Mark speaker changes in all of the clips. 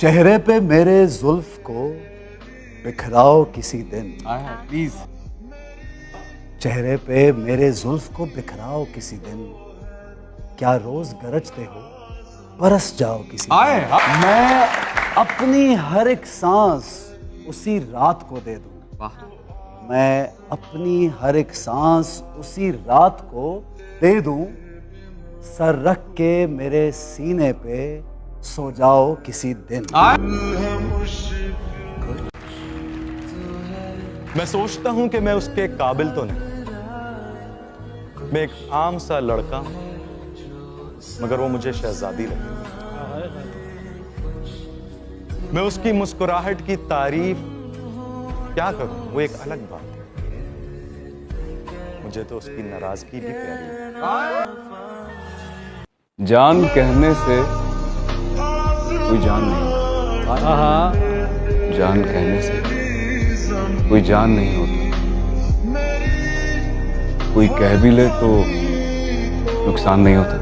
Speaker 1: चेहरे पे मेरे जुल्फ को बिखराओ किसी दिन।
Speaker 2: प्लीज।
Speaker 1: चेहरे पे मेरे जुल्फ को बिखराओ किसी दिन, क्या रोज गरजते हो बरस जाओ किसी दिन। मैं अपनी हर एक सांस उसी रात को दे दूं। मैं अपनी हर एक सांस उसी रात को दे दूं, सर रख के मेरे सीने पे सो जाओ किसी दिन।
Speaker 3: मैं सोचता हूं कि मैं उसके काबिल तो नहीं, मैं एक आम सा लड़का हूं, मगर वो मुझे शहजादी लगी। मैं उसकी मुस्कुराहट की तारीफ क्या करूं, वो एक अलग बात है। मुझे तो उसकी नाराजगी भी प्यारी है।
Speaker 2: जान कहने से कोई जान नहीं होता। जान कहने से कोई जान नहीं होता। कोई कह भी ले तो नुकसान नहीं होता।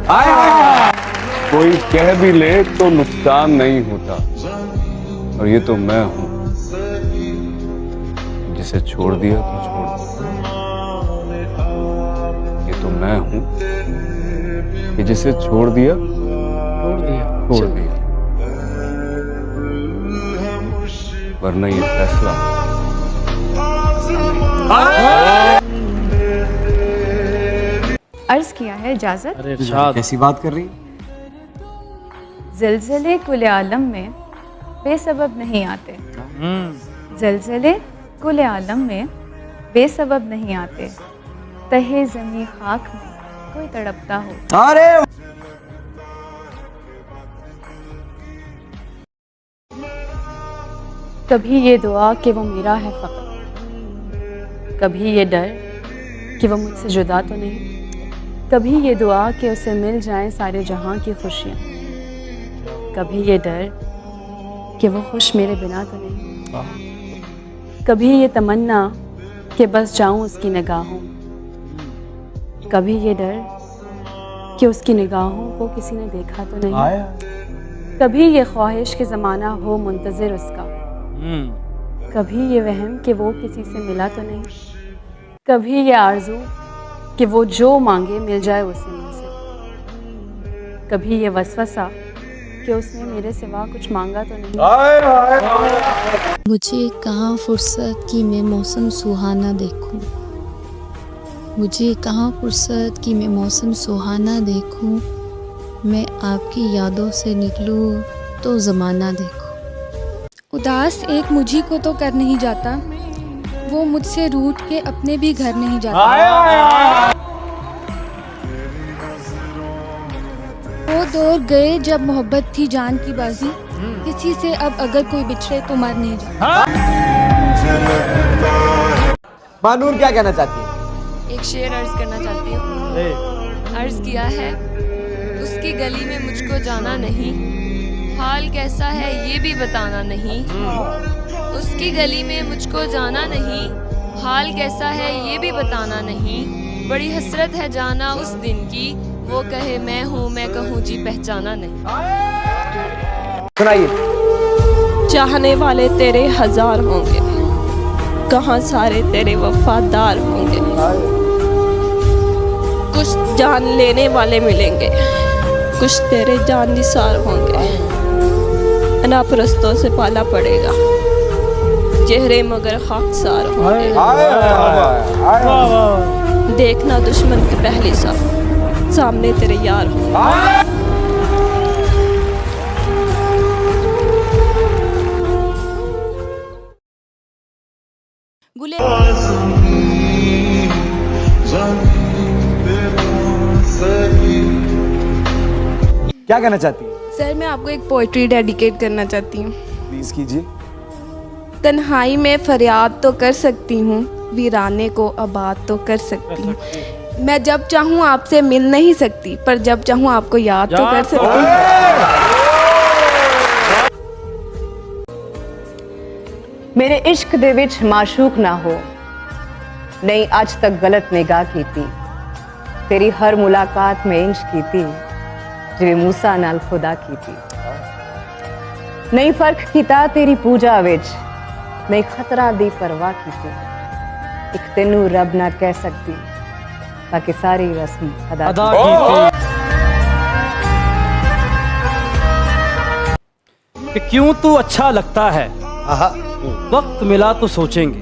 Speaker 2: कोई कह भी ले तो नुकसान नहीं होता। और ये तो मैं हूं, जिसे छोड़ दिया तो छोड़ दिया। ये तो मैं हूं कि जिसे छोड़ दिया छोड़ दिया। वरना ये फैसला
Speaker 4: अर्ज किया है इजाजत।
Speaker 1: कैसी बात कर रही?
Speaker 4: ज़लज़ले कुल आलम में बेसबब नहीं आते। ज़लज़ले कुल आलम में बेसबब नहीं आते। तहे ज़मीं खाक में कोई तड़पता हो।
Speaker 1: अरे
Speaker 5: कभी ये दुआ कि वो मेरा है फ़कत, कभी ये डर कि वो मुझसे जुदा तो नहीं, कभी ये दुआ कि उसे मिल जाएं सारे जहां की खुशियाँ, कभी ये डर कि वो खुश मेरे बिना तो नहीं, कभी ये तमन्ना कि बस जाऊं उसकी निगाहों, कभी ये डर कि उसकी निगाहों को किसी ने देखा तो नहीं, कभी ये ख्वाहिश कि ज़माना हो मुंतज़िर उसका, कभी ये वहम कि वो किसी से मिला तो नहीं, कभी ये आरज़ू कि वो जो मांगे मिल जाए उसे मुझसे, कभी ये वसवसा कि उसने मेरे सिवा कुछ मांगा तो नहीं।
Speaker 6: मुझे कहाँ फुर्सत कि मैं मौसम सुहाना देखूं, मुझे कहाँ फुर्सत कि मैं मौसम सुहाना देखूं, मैं आपकी यादों से निकलूं तो ज़माना देखूं।
Speaker 7: उदास एक मुझी को तो कर नहीं जाता, वो मुझसे रूठ के अपने भी घर नहीं जाता। वो दौर गए जब मोहब्बत थी जान की बाजी, किसी से अब अगर कोई बिछड़े तो मर नहीं जाता।
Speaker 8: मानूर क्या कहना चाहती है?
Speaker 9: एक शेर अर्ज करना चाहती हूँ। अर्ज किया है, उसकी गली में मुझको जाना नहीं, हाल कैसा है ये भी बताना नहीं। उसकी गली में मुझको जाना नहीं, हाल कैसा है ये भी बताना नहीं। बड़ी हसरत है जाना उस दिन की, वो कहे मैं हूँ मैं कहूँ जी पहचाना नहीं।
Speaker 8: सुनाइए।
Speaker 10: चाहने वाले तेरे हजार होंगे, कहाँ सारे तेरे वफादार होंगे। कुछ जान लेने वाले मिलेंगे, कुछ तेरे जान निसार होंगे। अनापरस्तों से पाला पड़ेगा, चेहरे मगर खाकसार होंगे। देखना दुश्मन की पहली साफ, सामने तेरे यार होंगे।
Speaker 8: क्या कहना चाहती है?
Speaker 7: सर मैं आपको एक पोइट्री डेडिकेट करना चाहती हूँ।
Speaker 8: प्लीज कीजिए।
Speaker 7: तन्हाई में फरियाद तो कर सकती हूँ, वीराने को आबाद तो कर सकती हूँ। मैं जब चाहूँ आपसे मिल नहीं सकती, पर जब चाहूँ आपको याद तो कर सकती हूँ।
Speaker 11: मेरे इश्क दे विच माशूक ना हो, नहीं अज तक गलत निगाह की थी। तेरी हर मुलाकात में इंज की थी, जिवें मूसा नाल खुदा की थी। नहीं फर्क कीता तेरी पूजा विच, नहीं खतरा दी परवाह कीती। एक तेनू रब ना कह सकती, बाकी सारी रस्म अदा की।
Speaker 12: कि क्यों तू अच्छा लगता है, वक्त मिला तो सोचेंगे।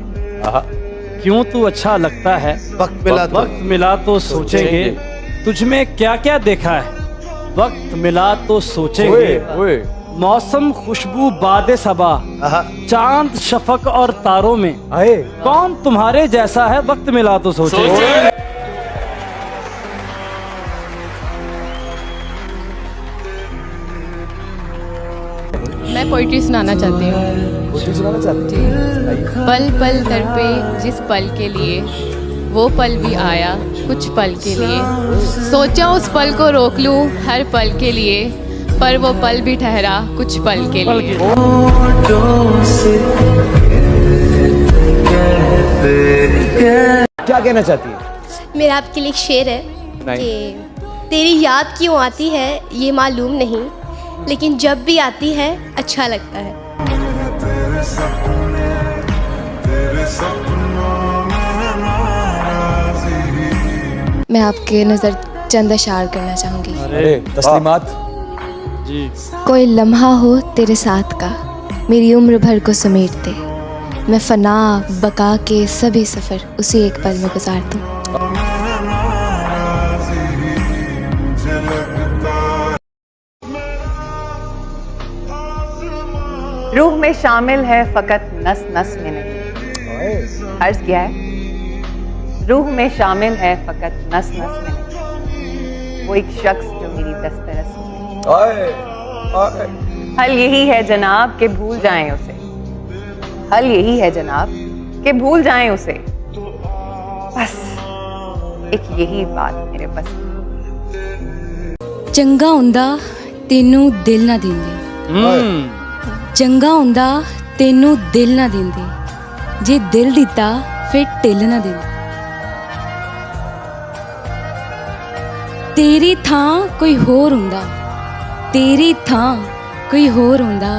Speaker 12: क्यों तू अच्छा लगता है, वक्त मिला तो सोचेंगे। तुझ में क्या क्या देखा है, वक्त मिला तो सोचेंगे। मौसम खुशबू बादे सबा, चांद शफक और तारों में कौन तुम्हारे जैसा है, वक्त मिला तो सोचेंगे।
Speaker 9: मैं पोइट्री सुनाना चाहती हूँ।
Speaker 8: पोइट्री सुनाना चाहती हूँ।
Speaker 9: पल पल तड़पे जिस पल के लिए, वो पल भी आया कुछ पल के लिए। सोचा उस पल को रोक लूँ हर पल के लिए, पर वो पल भी ठहरा कुछ पल के लिए।
Speaker 8: क्या कहना चाहती है?
Speaker 13: मेरा आपके लिए एक शेर है कि तेरी याद क्यों आती है ये मालूम नहीं, लेकिन जब भी आती है अच्छा लगता है।
Speaker 14: मैं आपके नज़र चंद अशार करना चाहूँगी।
Speaker 8: अरे तस्लीमात
Speaker 12: जी।
Speaker 14: कोई लम्हा हो तेरे साथ का, मेरी उम्र भर को समेट दे। मैं फना बका के सभी सफ़र उसी एक पल में गुजार दूँ।
Speaker 11: रूह में शामिल है फकत नस नस में नहीं। अर्ज किया है, रूह में शामिल है फकत नस नस में नहीं। वो एक शख्स जो मेरी दस्तरस में। हल यही है जनाब कि भूल जाएं उसे। हल यही है जनाब कि भूल जाएं उसे। बस एक यही बात मेरे बस।
Speaker 5: चंगा हुंदा तेनू दिल ना दिंदे, चंगा हुंदा तेनू दिल ना दिंदे, जे दिल दिता फिर ढिल ना दिंदे। तेरी थां कोई होर हुंदा, तेरी थां कोई होर हुंदा,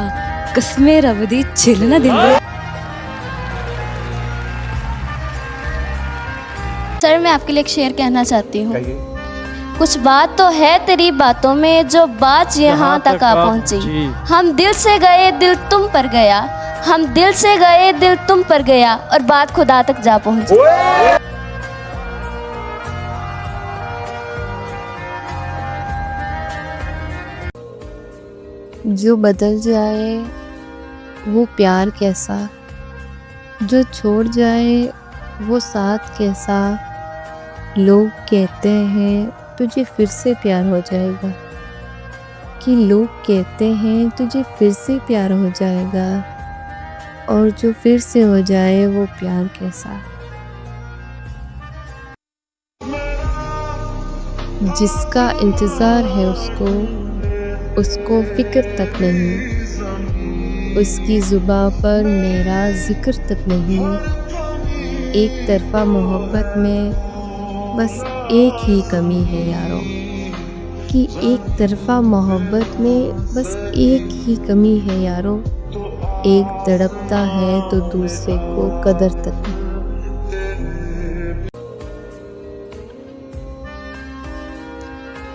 Speaker 5: कसमे रब दी छिल ना दिंदे।
Speaker 13: सर मैं आपके लिए एक शेर कहना चाहती हूँ। कुछ बात तो है तेरी बातों में, जो बात यहाँ तक आ पहुँची। हम दिल से गए दिल तुम पर गया, हम दिल से गए दिल तुम पर गया, और बात खुदा तक जा पहुँची।
Speaker 6: जो बदल जाए वो प्यार कैसा, जो छोड़ जाए वो साथ कैसा। लोग कहते हैं तुझे फिर से प्यार हो जाएगा, कि लोग कहते हैं तुझे फिर से प्यार हो जाएगा, और जो फिर से हो जाए वो प्यार कैसा। जिसका इंतज़ार है उसको, उसको फिक्र तक नहीं, उसकी ज़ुबां पर मेरा ज़िक्र तक नहीं। एक तरफ़ा मोहब्बत में बस एक ही कमी है यारों, कि एक तरफ़ा मोहब्बत में बस एक ही कमी है यारों। एक तड़पता है तो दूसरे को कदर तक नहीं।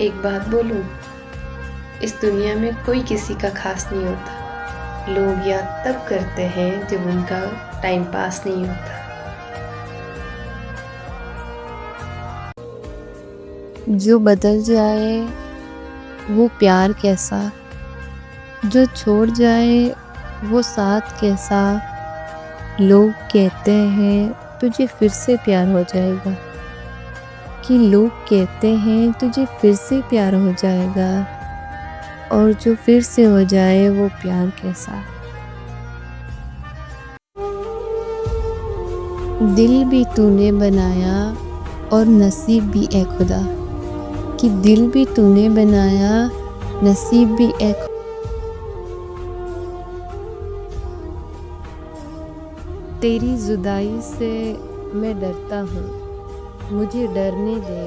Speaker 15: एक बात बोलूं, इस दुनिया में कोई किसी का खास नहीं होता। लोग याद तब करते हैं जब उनका टाइम पास नहीं होता।
Speaker 6: जो बदल जाए वो प्यार कैसा, जो छोड़ जाए वो साथ कैसा। लोग कहते हैं तुझे फिर से प्यार हो जाएगा, कि लोग कहते हैं तुझे फिर से प्यार हो जाएगा, और जो फिर से हो जाए वो प्यार कैसा। दिल भी तूने बनाया और नसीब भी ए खुदा, कि दिल भी तूने बनाया नसीब भी ए खुदा। तेरी जुदाई से मैं डरता हूँ, मुझे डरने दे,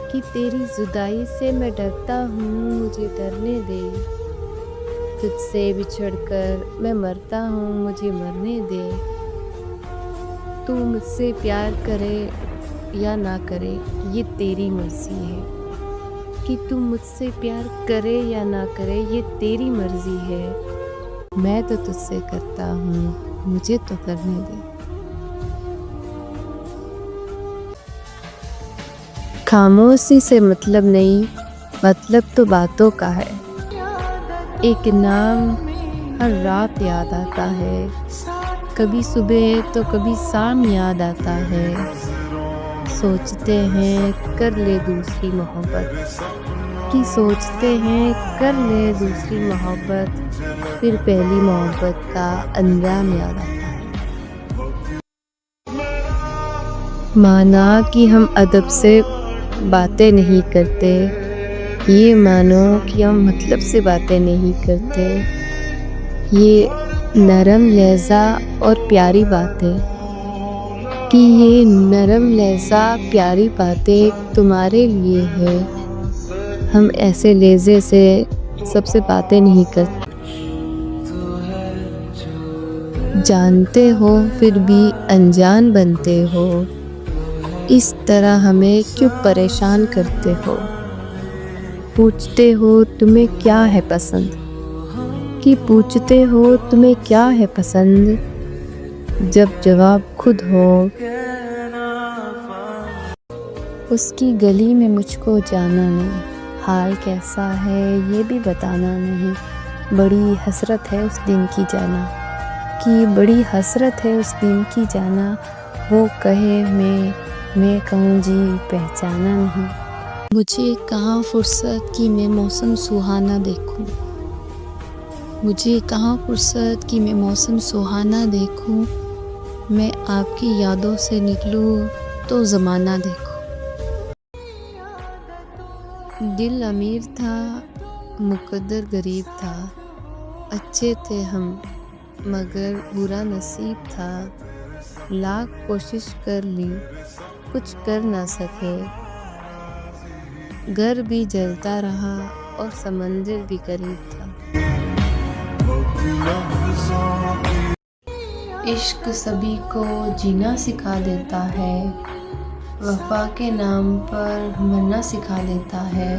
Speaker 6: कि तेरी जुदाई से मैं डरता हूँ, मुझे डरने दे। तुझसे बिछड़कर मैं मरता हूँ, मुझे मरने दे। तू मुझसे प्यार करे या ना करे ये तेरी मर्जी है। कि तू मुझसे प्यार करे या ना करे ये तेरी मर्जी है। मैं तो तुझसे करता हूँ, मुझे तो करने दे। खामोशी से मतलब नहीं, मतलब तो बातों का है। एक नाम हर रात याद आता है, कभी सुबह तो कभी शाम याद आता है। सोचते हैं कर ले दूसरी मोहब्बत, कि सोचते हैं कर ले दूसरी मोहब्बत, फिर पहली मोहब्बत का अंजाम याद आता है। माना कि हम अदब से बातें नहीं करते, ये मानो कि हम मतलब से बातें नहीं करते। ये नरम लहजा और प्यारी बातें, कि ये नरम लहजा प्यारी बातें तुम्हारे लिए है। हम ऐसे लहजे से सबसे बातें नहीं करते। जानते हो फिर भी अनजान बनते हो, इस तरह हमें क्यों परेशान करते हो। पूछते हो तुम्हें क्या है पसंद, कि पूछते हो तुम्हें क्या है पसंद, जब जवाब खुद हो। उसकी गली में मुझको जाना नहीं, हाल कैसा है ये भी बताना नहीं। बड़ी हसरत है उस दिन की जाना, कि बड़ी हसरत है उस दिन की जाना। वो कहे मैं कहूँ जी पहचाना नहीं। मुझे कहाँ फुर्सत कि मैं मौसम सुहाना देखूं। मुझे कहाँ फुर्सत कि मैं मौसम सुहाना देखूं। मैं आपकी यादों से निकलूं तो ज़माना देखूं। दिल अमीर था, मुकद्दर गरीब था। अच्छे थे हम मगर बुरा नसीब था। लाख कोशिश कर ली कुछ कर ना सके। घर भी जलता रहा और समंदर भी करीब था।
Speaker 15: इश्क सभी को जीना सिखा देता है, वफा के नाम पर मरना सिखा देता है।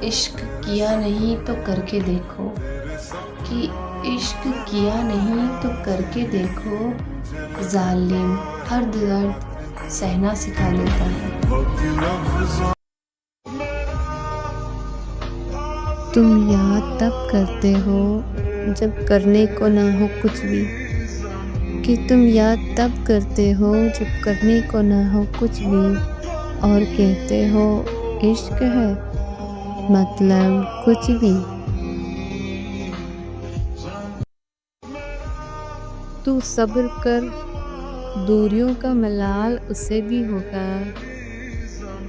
Speaker 15: इश्क किया नहीं तो करके देखो, कि इश्क किया नहीं तो करके देखो। जालिम हर दर्द सहना सिखा देता है।
Speaker 6: तुम याद तब करते हो जब करने को ना हो कुछ भी, कि तुम याद तब करते हो जब करने को ना हो कुछ भी। और कहते हो इश्क है मतलब कुछ भी। तू सब्र कर, दूरियों का मलाल उसे भी होगा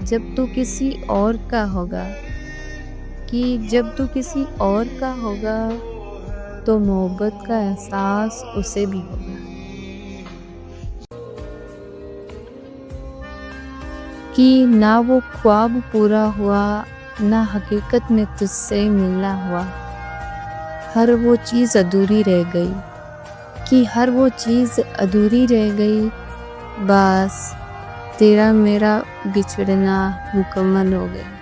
Speaker 6: जब तू किसी और का होगा, कि जब तू किसी और का होगा तो मोहब्बत का एहसास उसे भी होगा। कि ना वो ख्वाब पूरा हुआ, ना हकीकत में तुझसे मिलना हुआ। हर वो चीज़ अधूरी रह गई, कि हर वो चीज़ अधूरी रह गई। बस तेरा मेरा बिछड़ना मुकम्मल हो गया।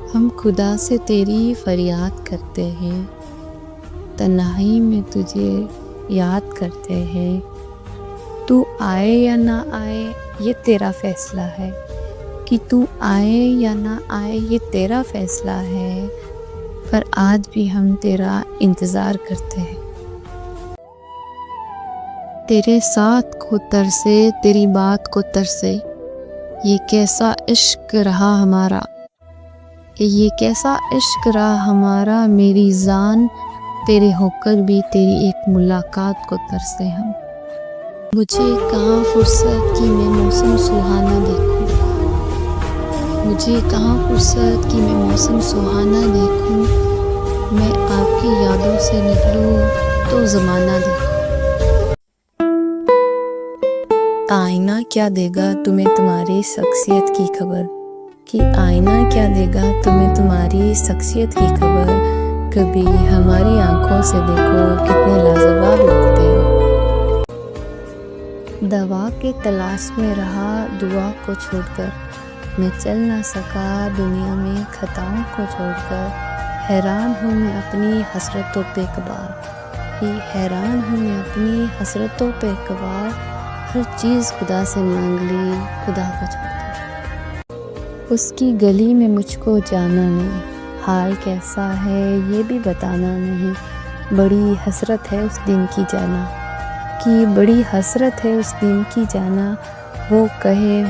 Speaker 6: हम खुदा से तेरी फरियाद करते हैं, तन्हाई में तुझे याद करते हैं। तू आए या ना आए ये तेरा फैसला है, कि तू आए या ना आए ये तेरा फैसला है। पर आज भी हम तेरा इंतज़ार करते हैं। तेरे साथ को तरसे, तेरी बात को तरसे। ये कैसा इश्क रहा हमारा, ये कैसा इश्क रहा हमारा। मेरी जान तेरे होकर भी तेरी एक मुलाकात को तरसे हम। मुझे कहाँ फुर्सत कि मैं मौसम सुहाना देखूं। मुझे कहाँ फुर्सत कि मैं मौसम सुहाना देखूं। मैं आपकी यादों से निकलूं तो ज़माना देखूं। आईना क्या देगा तुम्हें तुम्हारी शख्सियत की खबर, कि आईना क्या देगा तुम्हें तुम्हारी शख्सियत की खबर। कभी हमारी आंखों से देखो कितने लाजवाब लगते हो। दवा के तलाश में रहा दुआ को छोड़कर, मैं चल ना सका दुनिया में खताओं को छोड़कर। हैरान हूँ मैं अपनी हसरतों पे कबार, ये हैरान हूँ मैं अपनी हसरतों पे कबार। हर चीज़ खुदा से मांग ली खुदा को छोड़कर। उसकी गली में मुझको जाना नहीं, हाल कैसा है ये भी बताना नहीं। बड़ी हसरत है उस दिन की जाना, कि बड़ी हसरत है उस दिन की जाना। वो कहे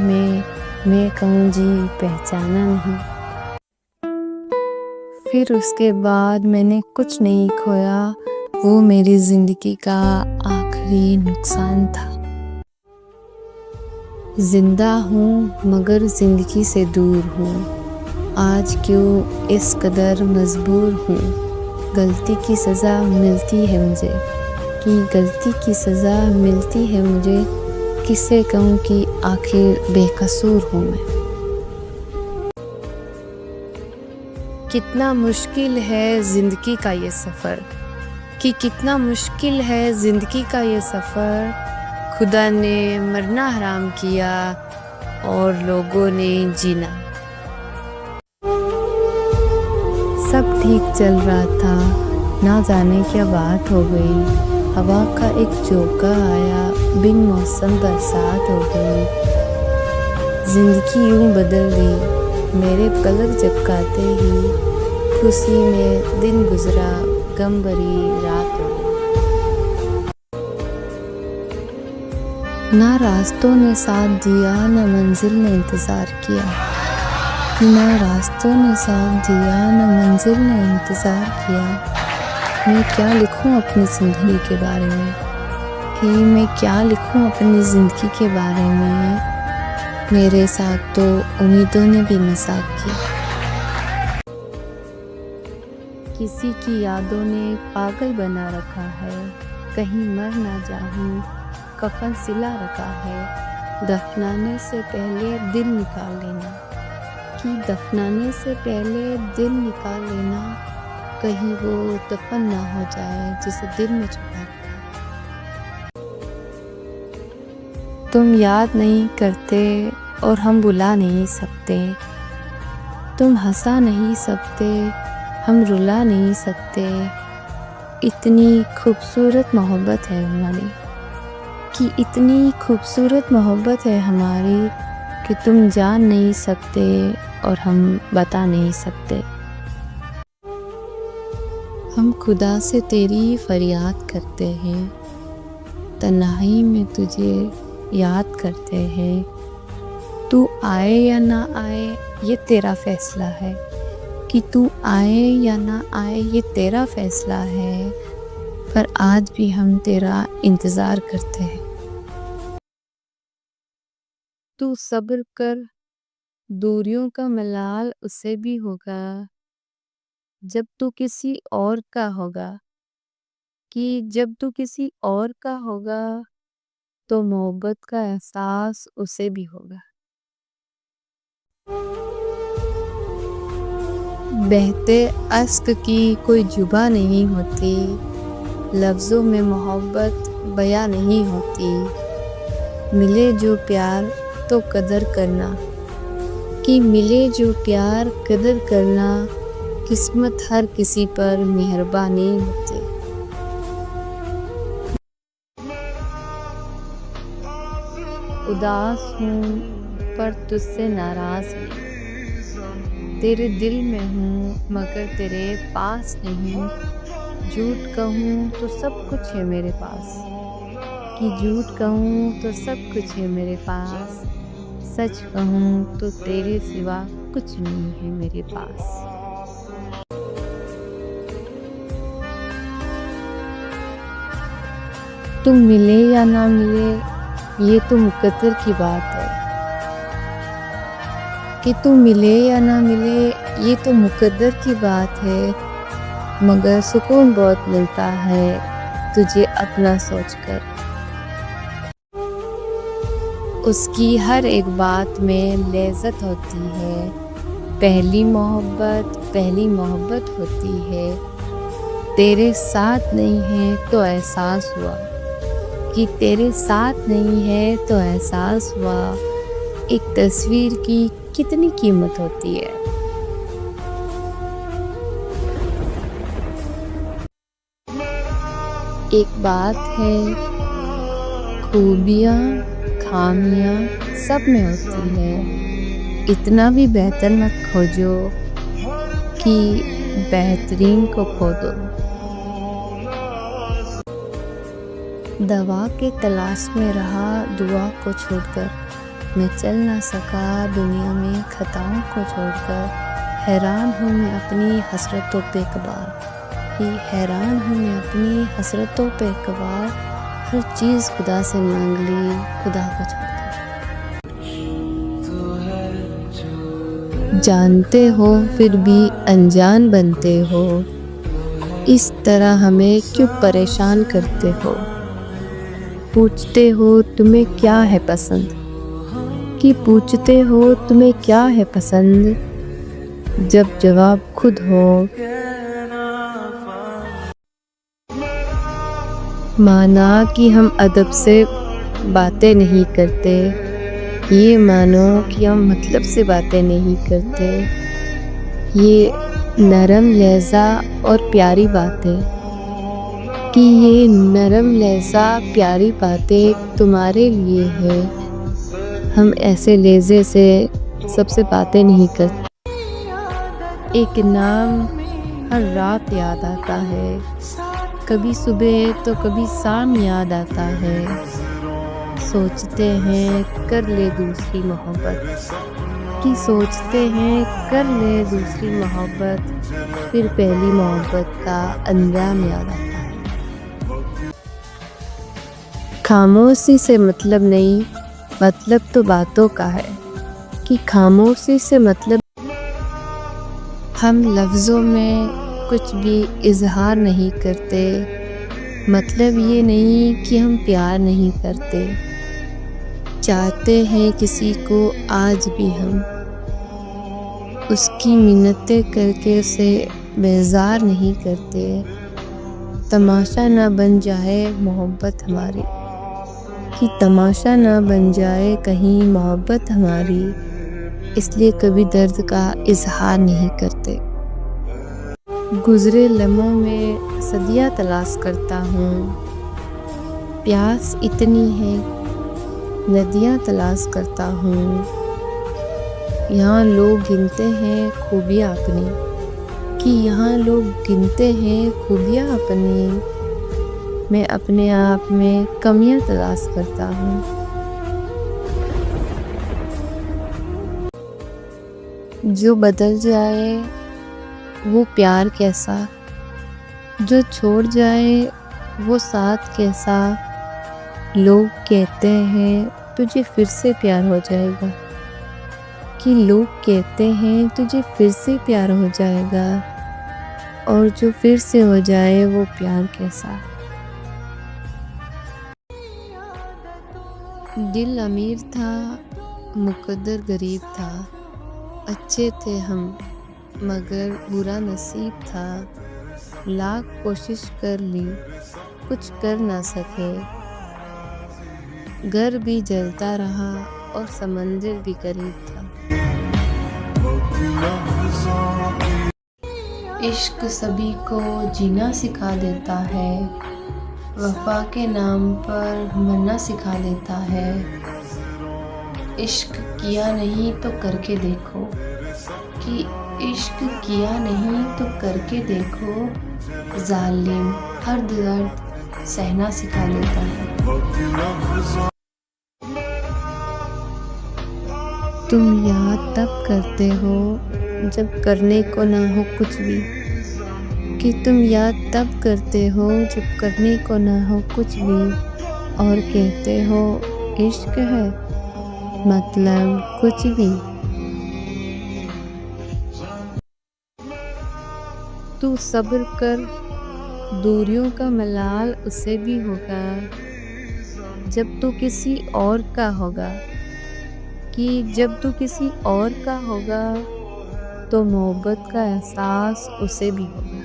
Speaker 6: मैं कहूँ जी पहचाना नहीं। फिर उसके बाद मैंने कुछ नहीं खोया, वो मेरी ज़िंदगी का आखिरी नुकसान था। जिंदा हूँ मगर ज़िंदगी से दूर हूँ, आज क्यों इस कदर मजबूर हूँ। गलती की सज़ा मिलती है मुझे, कि गलती की सज़ा मिलती है मुझे। किसे कहूँ कि आखिर बेकसूर हूँ मैं। कितना मुश्किल है ज़िंदगी का ये सफ़र, कि कितना मुश्किल है ज़िंदगी का ये सफ़र। खुदा ने मरना हराम किया और लोगों ने जीना। सब ठीक चल रहा था, ना जाने क्या बात हो गई। हवा का एक झोंका आया, बिन मौसम बरसात हो गई। जिंदगी यूं बदल गई मेरे पलक झपकाते ही। खुशी में दिन गुजरा, गम भरी रात हो गई। ना रास्तों ने साथ दिया, ना मंजिल ने इंतज़ार किया। कि ना रास्तों ने साथ दिया, ना मंजिल ने इंतज़ार किया। मैं क्या लिखूं अपनी ज़िंदगी के बारे में, कि मैं क्या लिखूं अपनी ज़िंदगी के बारे में। मेरे साथ तो उम्मीदों ने भी मज़ाक किया। किसी की यादों ने पागल बना रखा है, कहीं मर ना जाऊं कफन सिला रखा है। दफनाने से पहले दिल निकाल लेना, कि दफनाने से पहले दिल निकाल लेना। कहीं वो दफन ना हो जाए जिसे दिल में छुपा रखा। तुम याद नहीं करते और हम भुला नहीं सकते। तुम हंसा नहीं सकते, हम रुला नहीं सकते। इतनी खूबसूरत मोहब्बत है हमारी, कि इतनी खूबसूरत मोहब्बत है हमारी, कि तुम जान नहीं सकते और हम बता नहीं सकते। हम खुदा से तेरी फरियाद करते हैं, तन्हाई में तुझे याद करते हैं। तू आए या ना आए ये तेरा फैसला है, कि तू आए या ना आए ये तेरा फैसला है। पर आज भी हम तेरा इंतज़ार करते हैं। तू सब्र कर, दूरियों का मलाल उसे भी होगा जब तू किसी और का होगा, कि जब तू किसी और का होगा तो मोहब्बत का एहसास उसे भी होगा। बहते अश्क की कोई जुबा नहीं होती, लफ्ज़ों में मोहब्बत बयां नहीं होती। मिले जो प्यार तो कदर करना, कि मिले जो प्यार कदर करना। किस्मत हर किसी पर मेहरबान नहीं होती। उदास हूँ पर तुझसे नाराज़ नहीं, तेरे दिल में हूँ मगर तेरे पास नहीं। झूठ कहूँ तो सब कुछ है मेरे पास, कि झूठ कहूँ तो सब कुछ है मेरे पास। सच कहूँ तो तेरे सिवा कुछ नहीं है मेरे पास। तुम मिले या ना मिले ये तो मुकद्दर की बात है, कि तुम मिले या ना मिले ये तो मुकद्दर की बात है। मगर सुकून बहुत मिलता है तुझे अपना सोचकर। उसकी हर एक बात में लज़्ज़त होती है, पहली मोहब्बत होती है। तेरे साथ नहीं है तो एहसास हुआ कि तेरे साथ नहीं है तो एहसास हुआ एक तस्वीर की कितनी कीमत होती है। एक बात है, खूबियाँ खामियाँ सब में होती है। इतना भी बेहतर मत खोजो कि बेहतरीन को खो दो। दवा के तलाश में रहा दुआ को छोड़कर, मैं चल ना सका दुनिया में खताओं को छोड़कर। हैरान हूँ मैं अपनी हसरतों पे कबार, हैरान हूँ मैं अपनी हसरतों पे कबार। हर चीज़ खुदा से मांग ली, खुदा को छोड़ दी। जानते हो फिर भी अनजान बनते हो, इस तरह हमें क्यों परेशान करते हो। पूछते हो तुम्हें क्या है पसंद, कि पूछते हो तुम्हें क्या है पसंद, जब जवाब खुद हो। माना कि हम अदब से बातें नहीं करते, ये मानो कि हम मतलब से बातें नहीं करते। ये नरम लहजा और प्यारी बातें, कि ये नरम लहजा प्यारी बातें तुम्हारे लिए है। हम ऐसे लहजे से सबसे बातें नहीं करते। एक नाम हर रात याद आता है, कभी सुबह तो कभी शाम याद आता है। सोचते हैं कर ले दूसरी मोहब्बत, कि सोचते हैं कर ले दूसरी मोहब्बत, फिर पहली मोहब्बत का अंजाम याद आता है। खामोशी से मतलब नहीं, मतलब तो बातों का है, कि खामोशी से मतलब हम लफ्ज़ों में कुछ भी इजहार नहीं करते। मतलब ये नहीं कि हम प्यार नहीं करते, चाहते हैं किसी को आज भी हम, उसकी मिन्नतें करके उसे बेजार नहीं करते। तमाशा ना बन जाए मोहब्बत हमारी, कि तमाशा ना बन जाए कहीं मोहब्बत हमारी, इसलिए कभी दर्द का इजहार नहीं करते। गुज़रे लम्हों में सदियाँ तलाश करता हूँ, प्यास इतनी है नदियाँ तलाश करता हूँ। यहाँ लोग गिनते हैं खूबियाँ अपनी, कि यहाँ लोग गिनते हैं खूबियाँ अपनी, मैं अपने आप में कमियाँ तलाश करता हूँ। जो बदल जाए वो प्यार कैसा, जो छोड़ जाए वो साथ कैसा। लोग कहते हैं तुझे फिर से प्यार हो जाएगा, कि लोग कहते हैं तुझे फिर से प्यार हो जाएगा, और जो फिर से हो जाए वो प्यार कैसा। दिल अमीर था मुकद्दर गरीब था, अच्छे थे हम मगर बुरा नसीब था। लाख कोशिश कर ली कुछ कर ना सके, घर भी जलता रहा और समंदर भी करीब था।
Speaker 15: इश्क सभी को जीना सिखा देता है, वफा के नाम पर मरना सिखा देता है। इश्क किया नहीं तो करके देखो, कि इश्क किया नहीं तो करके देखो। जालिम हर दर्द सहना सिखा देता है।
Speaker 6: तुम याद तब करते हो जब करने को ना हो कुछ भी, कि तुम याद तब करते हो जब करने को ना हो कुछ भी, और कहते हो इश्क है मतलब कुछ भी। तू सब्र कर, दूरियों का मलाल उसे भी होगा जब तू किसी और का होगा, कि जब तू किसी और का होगा तो मोहब्बत का एहसास उसे भी होगा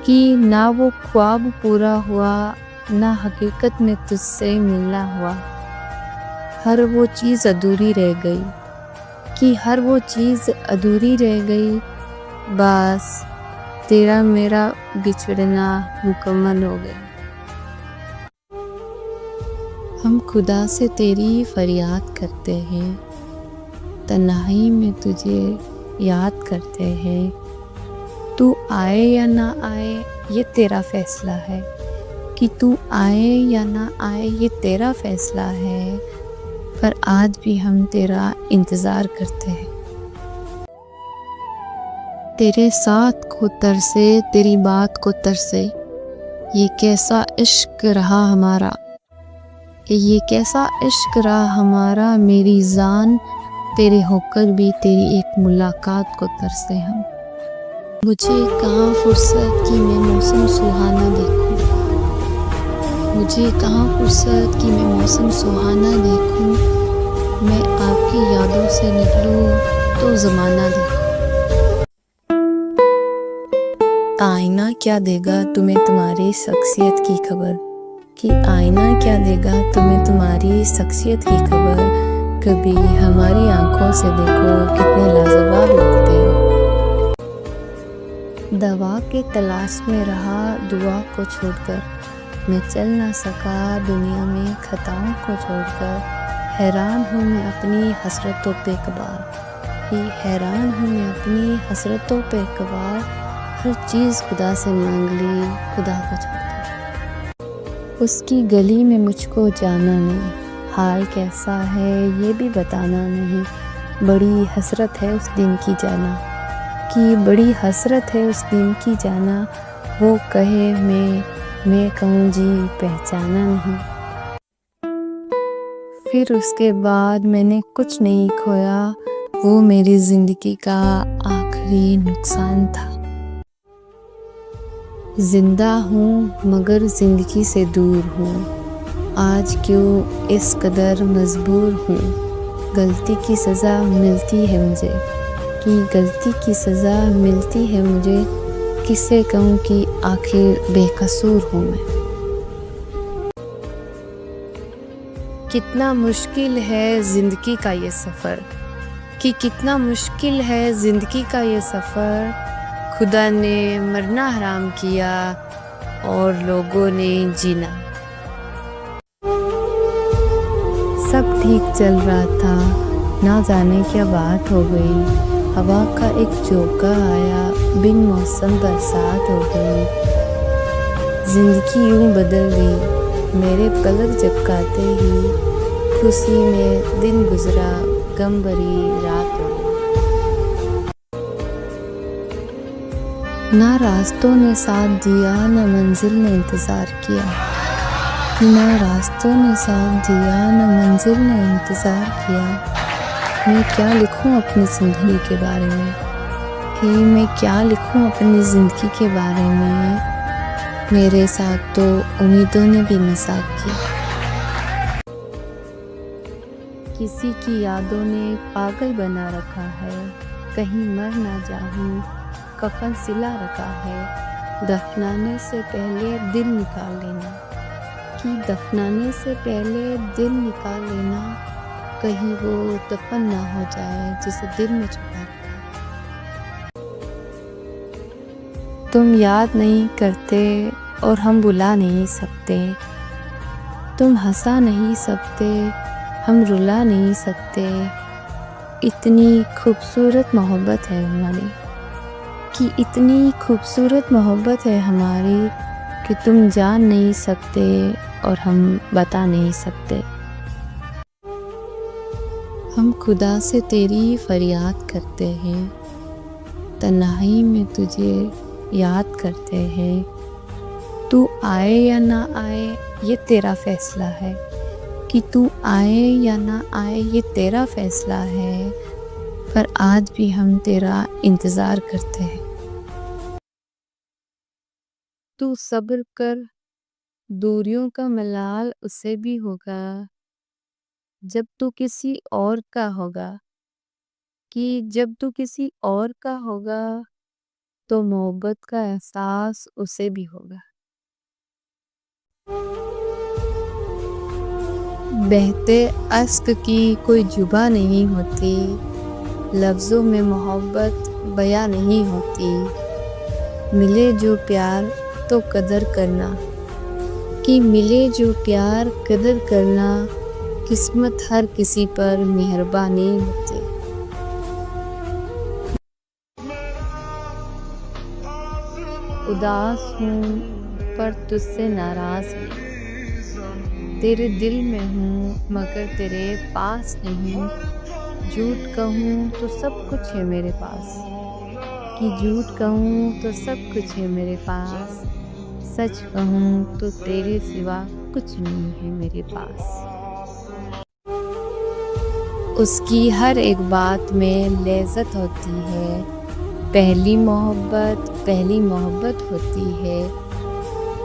Speaker 6: कि ना वो ख्वाब पूरा हुआ, ना हकीकत में तुझसे मिलना हुआ। हर वो चीज़ अधूरी रह गई कि हर वो चीज़ अधूरी रह गई, बस तेरा मेरा बिछड़ना मुकम्मल हो गया। हम खुदा से तेरी फरियाद करते हैं, तन्हाई में तुझे याद करते हैं। तू आए या ना आए ये तेरा फैसला है, कि तू आए या ना आए ये तेरा फैसला है, पर आज भी हम तेरा इंतज़ार करते हैं। तेरे साथ को तरसे, तेरी बात को तरसे, ये कैसा इश्क रहा हमारा, ये कैसा इश्क रहा हमारा। मेरी जान तेरे होकर भी तेरी एक मुलाकात को तरसे हम। मुझे कहाँ फुर्सत कि मैं मौसम सुहाना देखूं, मुझे कहाँ फुर्सत कि मैं मौसम सुहाना देखूं। मैं आपकी यादों से निकलूं तो ज़माना देखूं। आईना क्या देगा तुम्हें तुम्हारी शख्सियत की खबर, कि आईना क्या देगा तुम्हें तुम्हारी शख्सियत की खबर। कभी हमारी आंखों से देखो कितने लाजवाब लगते हो। दवा के तलाश में रहा दुआ को छोड़कर, मैं चल ना सका दुनिया में खताओं को छोड़कर। हैरान हूँ मैं अपनी हसरतों पे कबार, ये हैरान हूँ मैं अपनी हसरतों पे कबार। हर चीज़ खुदा से मांग ली खुदा को छोड़कर। उसकी गली में मुझको जाना नहीं, हाल कैसा है ये भी बताना नहीं। बड़ी हसरत है उस दिन की जाना, कि बड़ी हसरत है उस दिन की जाना। वो कहे मैं कहूँ जी पहचाना नहीं। फिर उसके बाद मैंने कुछ नहीं खोया, वो मेरी ज़िंदगी का आखिरी नुकसान था। जिंदा हूँ मगर ज़िंदगी से दूर हूँ, आज क्यों इस कदर मजबूर हूँ। गलती की सज़ा मिलती है मुझे, कि गलती की सज़ा मिलती है मुझे। किसे कहूँ कि आखिर बेकसूर हूँ मैं। कितना मुश्किल है ज़िंदगी का ये सफ़र, कि कितना मुश्किल है ज़िंदगी का ये सफ़र। खुदा ने मरना हराम किया और लोगों ने जीना। सब ठीक चल रहा था, ना जाने क्या बात हो गई। हवा का एक झोंका आया, बिन मौसम बरसात हो गई। जिंदगी यूं बदल गई मेरे पलक झपकाते ही। खुशी में दिन गुजरा, गम भरी रात हो गई। ना रास्तों ने साथ दिया, ना मंजिल ने इंतज़ार किया, कि ना रास्तों ने साथ दिया, ना मंजिल ने इंतज़ार किया। मैं क्या लिखूं अपनी ज़िंदगी के बारे में, कि मैं क्या लिखूं अपनी ज़िंदगी के बारे में। मेरे साथ तो उम्मीदों ने भी मज़ाक किया। किसी की यादों ने पागल बना रखा है, कहीं मर ना जाऊं कफन सिला रखा है। दफनाने से पहले दिल निकाल लेना, कि दफनाने से पहले दिल निकाल लेना। कहीं वो दफन ना हो जाए जिसे दिल में छुपा रखा। तुम याद नहीं करते और हम भुला नहीं सकते, तुम हंसा नहीं सकते हम रुला नहीं सकते। इतनी खूबसूरत मोहब्बत है हमारी, कि इतनी खूबसूरत मोहब्बत है हमारी, कि तुम जान नहीं सकते और हम बता नहीं सकते। हम खुदा से तेरी फरियाद करते हैं, तन्हाई में तुझे याद करते हैं। तू आए या ना आए ये तेरा फैसला है, कि तू आए या ना आए ये तेरा फैसला है, पर आज भी हम तेरा इंतज़ार करते हैं। तू सब्र कर, दूरियों का मलाल उसे भी होगा, जब तू किसी और का होगा, कि जब तू किसी और का होगा तो मोहब्बत का एहसास उसे भी होगा। बहते अश्क की कोई जुबा नहीं होती, लफ्ज़ों में मोहब्बत बयां नहीं होती। मिले जो प्यार तो कदर करना, कि मिले जो प्यार कदर करना, किस्मत हर किसी पर मेहरबान नहीं होती। उदास हूँ पर तुझसे नाराज़ नहीं, तेरे दिल में हूँ मगर तेरे पास नहीं। झूठ कहूँ तो सब कुछ है मेरे पास, कि झूठ कहूँ तो सब कुछ है मेरे पास। सच कहूँ तो तेरे सिवा कुछ नहीं है मेरे पास। उसकी हर एक बात में लज़्ज़त होती है, पहली मोहब्बत होती है।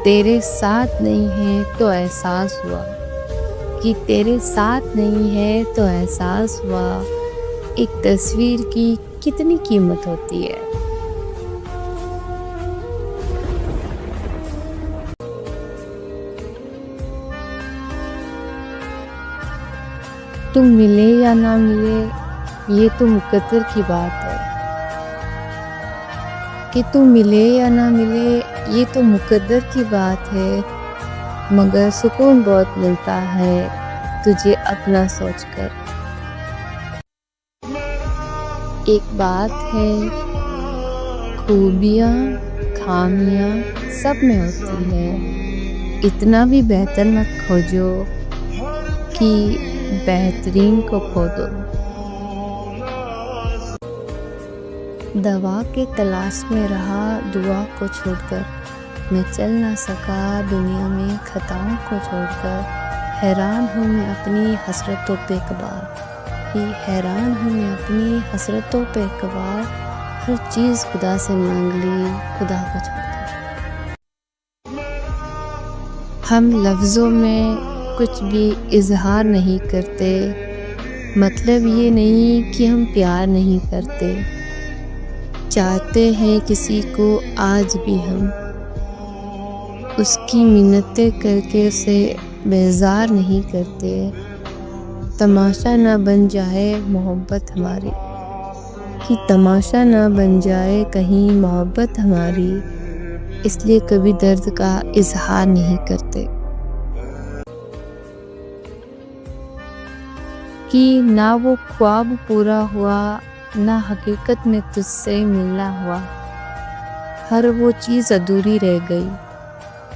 Speaker 6: तेरे साथ नहीं है तो एहसास हुआ, कि तेरे साथ नहीं है तो एहसास हुआ। एक तस्वीर की कितनी कीमत होती है। तुम मिले या ना मिले ये तो मुकद्दर की बात है, कि तुम मिले या ना मिले ये तो मुकद्दर की बात है। मगर सुकून बहुत मिलता है तुझे अपना सोचकर। एक बात है, खूबियाँ खामियाँ सब में होती है, इतना भी बेहतर मत खोजो कि बेहतरीन को खो दो। दवा के तलाश में रहा दुआ को छोड़कर, मैं चल ना सका दुनिया में खताओं को छोड़कर। हैरान हूँ मैं अपनी हसरतों पे कबार, हैरान हूँ मैं अपनी हसरतों पे कबार। हर चीज़ खुदा से मांग ली खुदा को छोड़कर। हम लफ्ज़ों में कुछ भी इजहार नहीं करते, मतलब ये नहीं कि हम प्यार नहीं करते। चाहते हैं किसी को आज भी हम, उसकी मिन्नतें करके उसे बेजार नहीं करते। तमाशा ना बन जाए मोहब्बत हमारी, कि तमाशा ना बन जाए कहीं मोहब्बत हमारी। इसलिए कभी दर्द का इजहार नहीं करते। कि ना वो ख्वाब पूरा हुआ, ना हकीकत में तुझसे मिलना हुआ। हर वो चीज़ अधूरी रह गई,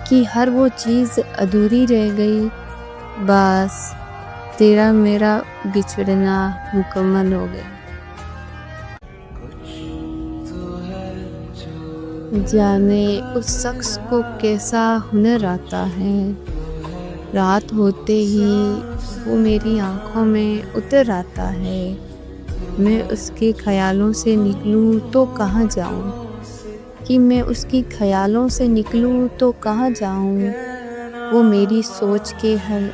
Speaker 6: कि हर वो चीज़ अधूरी रह गई। बस तेरा मेरा बिछड़ना मुकम्मल हो गया। जाने उस शख्स को कैसा हुनर आता है, रात होते ही वो मेरी आँखों में उतर आता है। मैं उसके ख़यालों से निकलूँ तो कहाँ जाऊँ, कि मैं उसकी ख़यालों से निकलूँ तो कहाँ जाऊँ। वो मेरी सोच के हर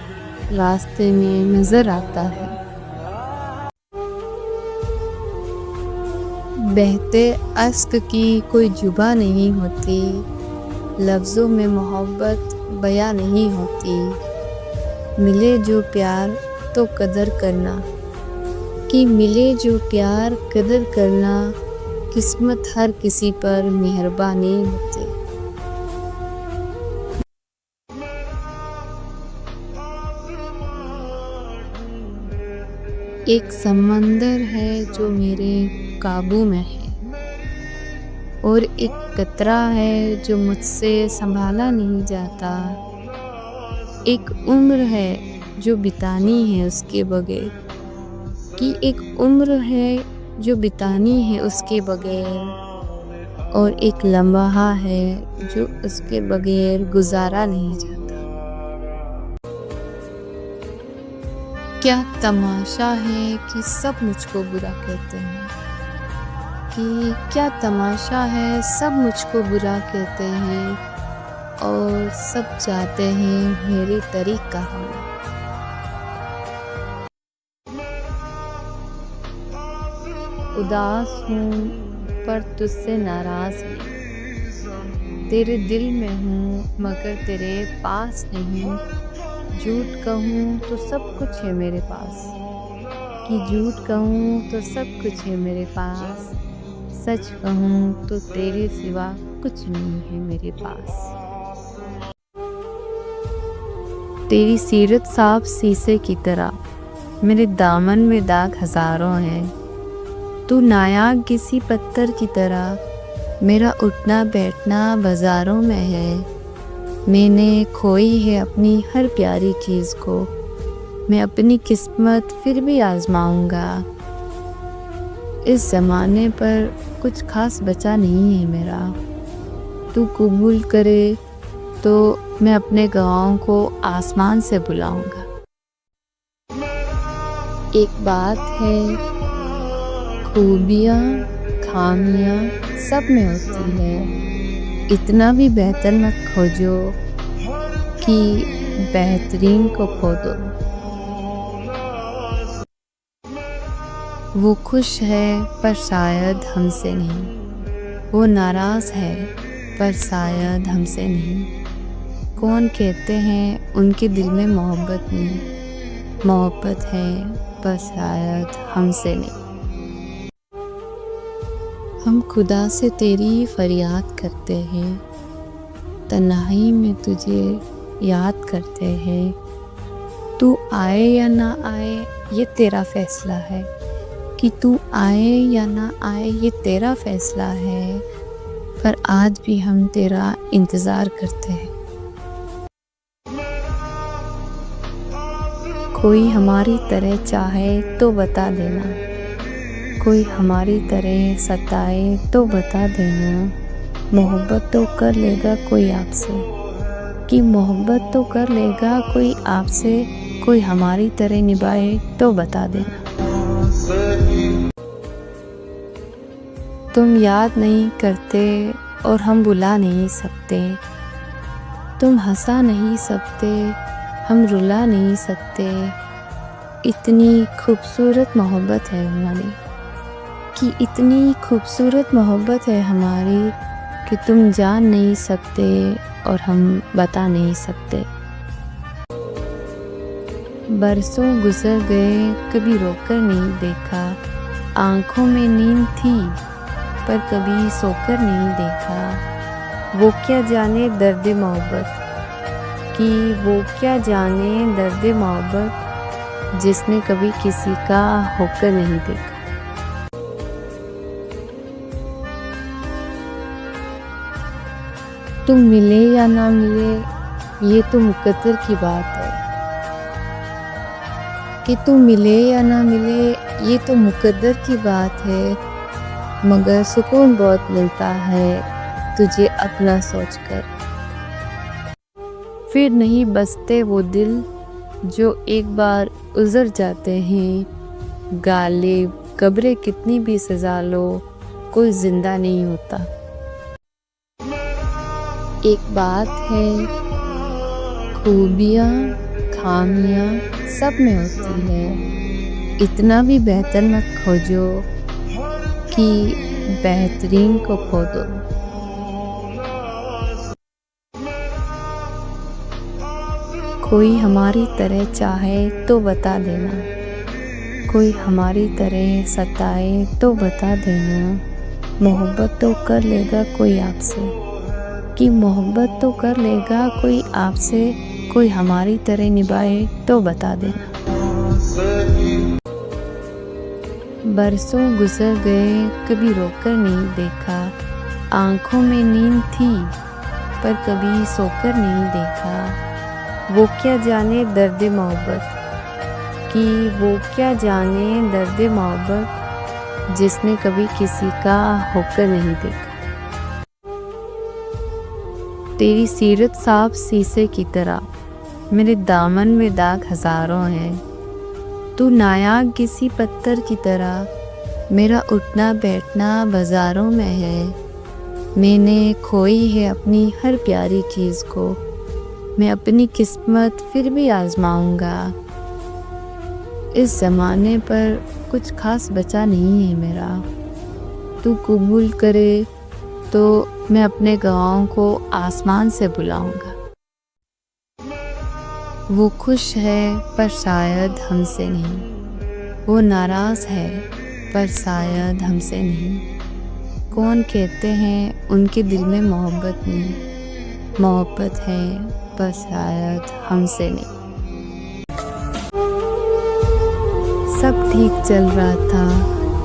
Speaker 6: रास्ते में नज़र आता है। बहते अश्क की कोई जुबा नहीं होती, लफ्ज़ों में मोहब्बत बयां नहीं होती। मिले जो प्यार तो कदर करना, कि मिले जो प्यार कदर करना। किस्मत हर किसी पर मेहरबान नहीं होती। एक समंदर है जो मेरे काबू में है, और एक कतरा है जो मुझसे संभाला नहीं जाता। एक उम्र है जो बितानी है उसके बगैर, कि एक उम्र है जो बितानी है उसके बगैर। और एक लम्हा है जो उसके बगैर गुजारा नहीं जाता। क्या तमाशा है कि सब मुझको बुरा कहते हैं, कि क्या तमाशा है सब मुझको बुरा कहते हैं, और सब चाहते हैं मेरे तरीक़ का होना। उदास हूँ पर तुझसे नाराज़ नहीं। तेरे दिल में हूँ मगर तेरे पास नहीं। झूठ कहूँ तो सब कुछ है मेरे पास, कि झूठ कहूँ तो सब कुछ है मेरे पास। सच कहूँ तो तेरे सिवा कुछ नहीं है मेरे पास। तेरी सीरत साफ शीशे की तरह, मेरे दामन में दाग हजारों हैं। तू नायाब किसी पत्थर की तरह, मेरा उठना बैठना बाजारों में है। मैंने खोई है अपनी हर प्यारी चीज़ को, मैं अपनी किस्मत फिर भी आजमाऊंगा। इस ज़माने पर कुछ खास बचा नहीं है मेरा। तू कबूल करे तो मैं अपने गवाहों को आसमान से बुलाऊंगा। एक बात है, खूबियाँ खामियाँ सब में होती है। इतना भी बेहतर मत खोजो कि बेहतरीन को खो दो। वो खुश है पर शायद हमसे नहीं, वो नाराज़ है पर शायद हमसे नहीं। कौन कहते हैं उनके दिल में मोहब्बत नहीं, मोहब्बत है पर शायद हमसे नहीं। हम खुदा से तेरी फरियाद करते हैं, तन्हाई में तुझे याद करते हैं। तू आए या ना आए ये तेरा फैसला है, कि तू आए या ना आए ये तेरा फैसला है। पर आज भी हम तेरा इंतज़ार करते हैं। कोई हमारी तरह चाहे तो बता देना, कोई हमारी तरह सताए तो बता देना। मोहब्बत तो कर लेगा कोई आपसे, कि मोहब्बत तो कर लेगा कोई आपसे। कोई हमारी तरह निभाए तो बता देना। तुम याद नहीं करते और हम भुला नहीं सकते। तुम हंसा नहीं सकते, हम रुला नहीं सकते। इतनी खूबसूरत मोहब्बत है हमारी, कि इतनी खूबसूरत मोहब्बत है हमारी कि तुम जान नहीं सकते और हम बता नहीं सकते। बरसों गुजर गए कभी रोकर नहीं देखा, आँखों में नींद थी पर कभी सोकर नहीं देखा। वो क्या जाने दर्द मोहब्बत, कि वो क्या जाने दर्द मोहब्बत, जिसने कभी किसी का होकर नहीं देखा। तुम मिले या ना मिले ये तो मुकद्दर की बात है, कि तुम मिले या ना मिले ये तो मुकद्दर की बात है। मगर सुकून बहुत मिलता है तुझे अपना सोचकर। फिर नहीं बसते वो दिल जो एक बार उजड़ जाते हैं। गालिब कब्रें कितनी भी सजा लो, कोई जिंदा नहीं होता। एक बात है, खूबियाँ खामियाँ सब में होती है। इतना भी बेहतर मत खोजो कि बेहतरीन को खो दो। कोई हमारी तरह चाहे तो बता देना, कोई हमारी तरह सताए तो बता देना। मोहब्बत तो कर लेगा कोई आपसे, कि मोहब्बत तो कर लेगा कोई आपसे। कोई हमारी तरह निभाए तो बता देना। बरसों गुजर गए कभी रोकर नहीं देखा, आँखों में नींद थी पर कभी सोकर नहीं देखा। वो क्या जाने दर्द मोहब्बत, कि वो क्या जाने दर्द मोहब्बत, जिसने कभी किसी का होकर नहीं देखा। तेरी सीरत साफ शीशे की तरह, मेरे दामन में दाग हजारों हैं। तू नायाब किसी पत्थर की तरह, मेरा उठना बैठना बाजारों में है। मैंने खोई है अपनी हर प्यारी चीज़ को, मैं अपनी किस्मत फिर भी आजमाऊंगा। इस ज़माने पर कुछ खास बचा नहीं है मेरा। तू कबूल करे तो मैं अपने गवाहों को आसमान से बुलाऊंगा। वो खुश है पर शायद हमसे नहीं, वो नाराज़ है पर शायद हमसे नहीं। कौन कहते हैं उनके दिल में मोहब्बत नहीं, मोहब्बत है पर शायद हमसे नहीं। सब ठीक चल रहा था,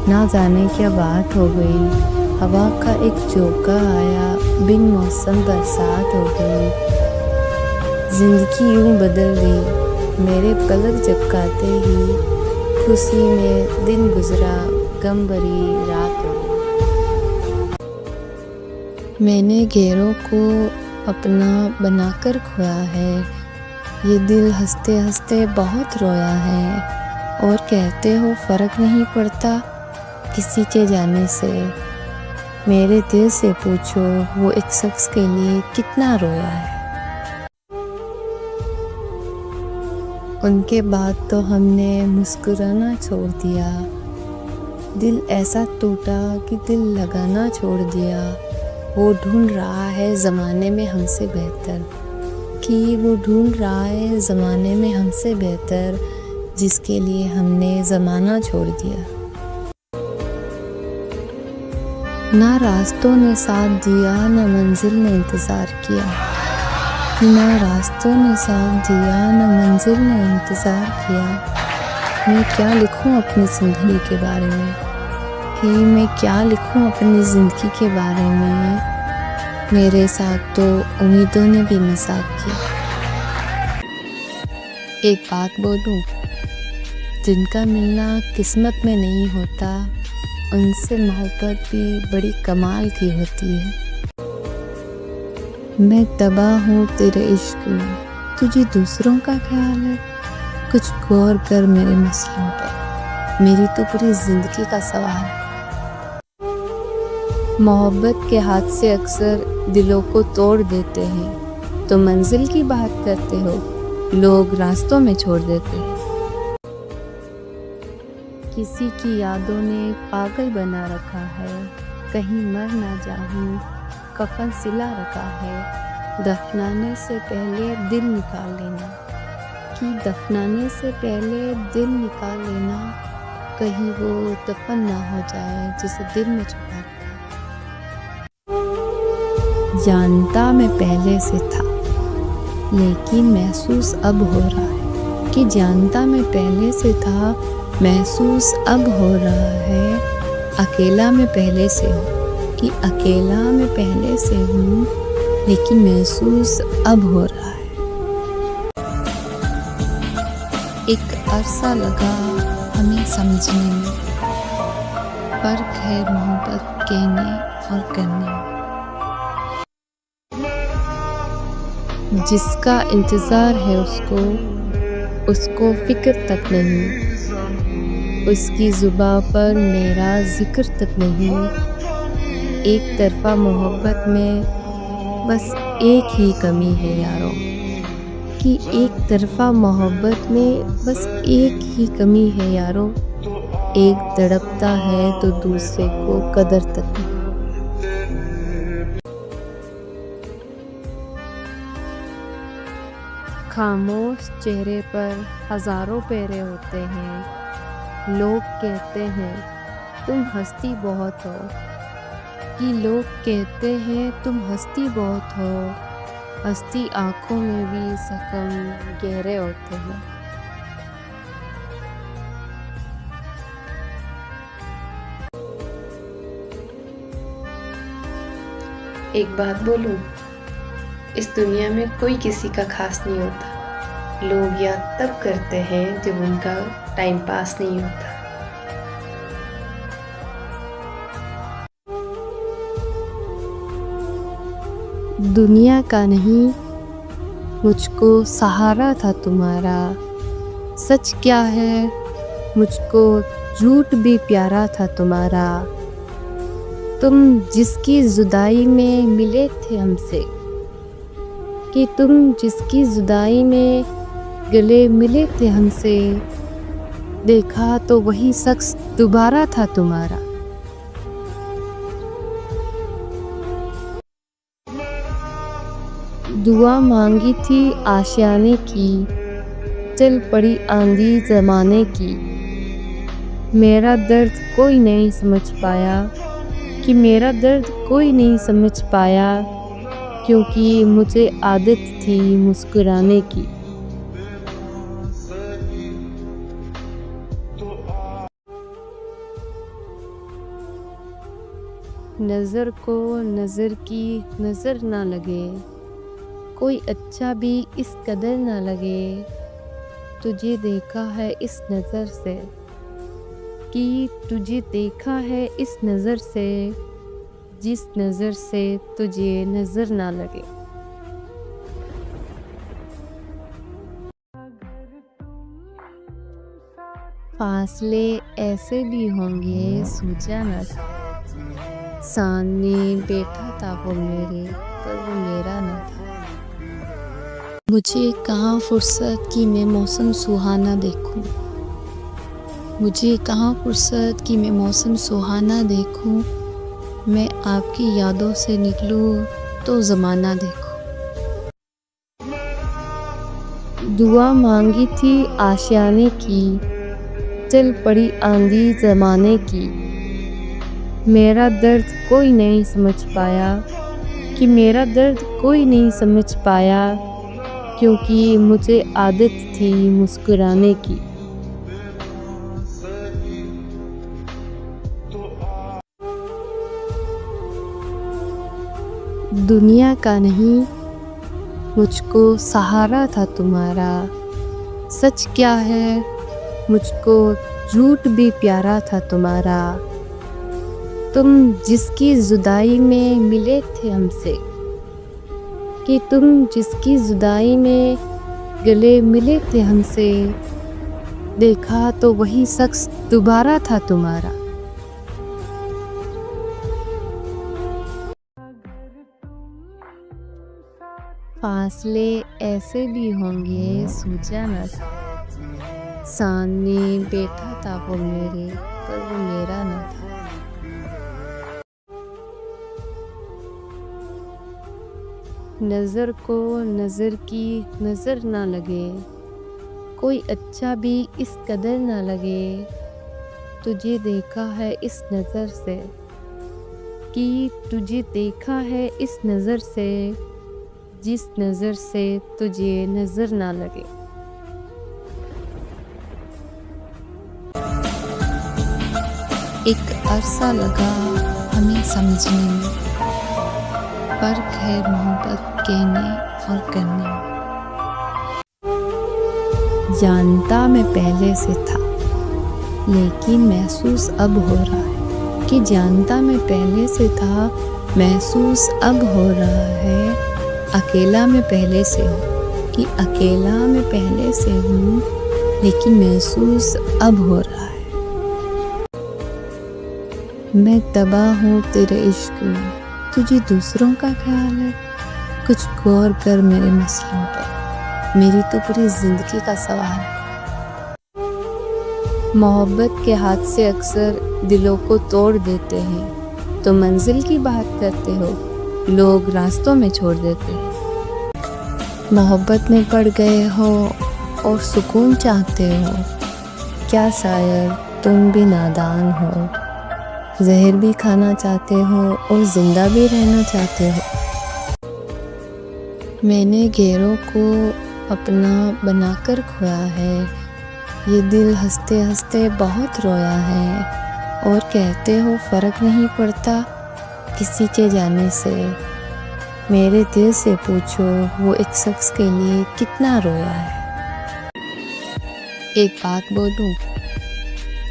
Speaker 6: ना जाने क्या बात हो गई। हवा का एक झोंका आया, बिन मौसम बरसात हो गई। जिंदगी यूं बदल गई, मेरे पलक झपकाते ही। खुशी में दिन गुजरा, गम भरी रात हो गई। मैंने गैरों को अपना बनाकर खोया है, ये दिल हंसते हंसते बहुत रोया है। और कहते हो फ़र्क नहीं पड़ता किसी के जाने से, मेरे दिल से पूछो वो एक शख्स के लिए कितना रोया है। उनके बाद तो हमने मुस्कुराना छोड़ दिया, दिल ऐसा टूटा कि दिल लगाना छोड़ दिया। वो ढूंढ रहा है ज़माने में हमसे बेहतर, कि वो ढूंढ रहा है ज़माने में हमसे बेहतर, जिसके लिए हमने ज़माना छोड़ दिया। ना रास्तों ने साथ दिया, ना मंजिल ने इंतज़ार किया, कि ना रास्तों ने साथ दिया, ना मंजिल ने इंतज़ार किया। मैं क्या लिखूं अपनी ज़िंदगी के बारे में, कि मैं क्या लिखूं अपनी ज़िंदगी के बारे में। मेरे साथ तो उम्मीदों ने भी मज़ाक किया। एक बात बोलूं, जिनका मिलना किस्मत में नहीं होता, उनसे मोहब्बत भी बड़ी कमाल की होती है। मैं तबाह हूँ तेरे इश्क में, तुझे दूसरों का ख्याल है। कुछ गौर कर मेरे मसलों पर, मेरी तो पूरी ज़िंदगी का सवाल है। मोहब्बत के हाथ से अक्सर दिलों को तोड़ देते हैं, तो मंजिल की बात करते हो, लोग रास्तों में छोड़ देते हैं। किसी की यादों ने पागल बना रखा है, कहीं मर ना जाऊं, कफन सिला रखा है। दफनाने से पहले दिल निकाल लेना, कि दफनाने से पहले दिल निकाल लेना, कहीं वो दफन ना हो जाए जिसे दिल में छुपा रखा है। जानता मैं पहले से था, लेकिन महसूस अब हो रहा है, कि जानता मैं पहले से था, महसूस अब हो रहा है। अकेला मैं पहले से हूँ, कि अकेला मैं पहले से हूँ, लेकिन महसूस अब हो रहा है। एक अरसा लगा हमें समझने में, फर्क है मोहब्बत कहने और करने में। जिसका इंतज़ार है उसको फिक्र तक नहीं, उसकी ज़ुबां पर मेरा ज़िक्र तक नहीं। एक तरफ़ा मोहब्बत में बस एक ही कमी है यारों, कि एक तरफ़ा मोहब्बत में बस एक ही कमी है यारों। एक तड़पता है तो दूसरे को कदर तक नहीं। खामोश चेहरे पर हज़ारों पैरे होते हैं। लोग कहते हैं तुम हंसती बहुत हो, कि लोग कहते हैं तुम हंसती बहुत हो। हंसती आँखों में भी जख्म गहरे होते हैं।
Speaker 15: एक बात बोलूं, इस दुनिया में कोई किसी का खास नहीं होता। लोग याद तब करते हैं जब उनका टाइम पास नहीं होता।
Speaker 6: दुनिया का नहीं, मुझको सहारा था तुम्हारा। सच क्या है, मुझको झूठ भी प्यारा था तुम्हारा। तुम जिसकी जुदाई में मिले थे हमसे, कि तुम जिसकी जुदाई में गले मिले थे हमसे। देखा तो वही शख्स दोबारा था तुम्हारा। दुआ मांगी थी आशियाने की, चल पड़ी आंधी जमाने की। मेरा दर्द कोई नहीं समझ पाया, कि मेरा दर्द कोई नहीं समझ पाया, क्योंकि मुझे आदत थी मुस्कुराने की। नज़र को नज़र की नज़र ना लगे, कोई अच्छा भी इस कदर ना लगे। तुझे देखा है इस नज़र से, कि तुझे देखा है इस नज़र से, जिस नज़र से तुझे नज़र ना लगे। फासले ऐसे भी होंगे सोचा न था, सामने बैठा था वो मेरे, पर वो मेरा न था। मुझे कहाँ फुर्सत कि मैं मौसम सुहाना देखूं, मुझे कहाँ फुर्सत कि मैं मौसम सुहाना देखूं। मैं आपकी यादों से निकलूं तो ज़माना देखूं। दुआ मांगी थी आशियाने की, चल पड़ी आंधी ज़माने की। मेरा दर्द कोई नहीं समझ पाया, कि मेरा दर्द कोई नहीं समझ पाया, क्योंकि मुझे आदत थी मुस्कुराने की। दुनिया का नहीं मुझको सहारा था तुम्हारा। सच क्या है मुझको झूठ भी प्यारा था तुम्हारा। तुम जिसकी जुदाई में मिले थे हमसे, कि तुम जिसकी जुदाई में गले मिले थे हमसे। देखा तो वही शख्स दोबारा था तुम्हारा। फासले ऐसे भी होंगे सोचा न था, सामने बैठा था वो मेरे, पर वो मेरा न था। नज़र को नज़र की नज़र ना लगे, कोई अच्छा भी इस कदर ना लगे। तुझे देखा है इस नज़र से, कि तुझे देखा है इस नज़र से, जिस नज़र से तुझे नज़र ना लगे। एक अरसा लगा हमें समझने में, फर्क है मोहब्बत कहने और करने में। जानता मैं पहले से था, लेकिन महसूस अब हो रहा है, कि जानता मैं पहले से था, महसूस अब हो रहा है। अकेला मैं पहले से हूँ, कि अकेला मैं पहले से हूँ, लेकिन महसूस अब हो रहा है। मैं तबाह हूँ तेरे इश्क में, तुझे दूसरों का ख्याल है। कुछ गौर कर मेरे मसलों पर, मेरी तो पूरी जिंदगी का सवाल है। मोहब्बत के हाथ से अक्सर दिलों को तोड़ देते हैं, तो मंजिल की बात करते हो, लोग रास्तों में छोड़ देते हैं। मोहब्बत में पड़ गए हो और सुकून चाहते हो, क्या शायद तुम भी नादान हो। जहर भी खाना चाहते हो और जिंदा भी रहना चाहते हो। मैंने गैरों को अपना बनाकर खोया है, ये दिल हंसते हंसते बहुत रोया है। और कहते हो फ़र्क नहीं पड़ता किसी के जाने से, मेरे दिल से पूछो वो एक शख्स के लिए कितना रोया है। एक बात बोलूं,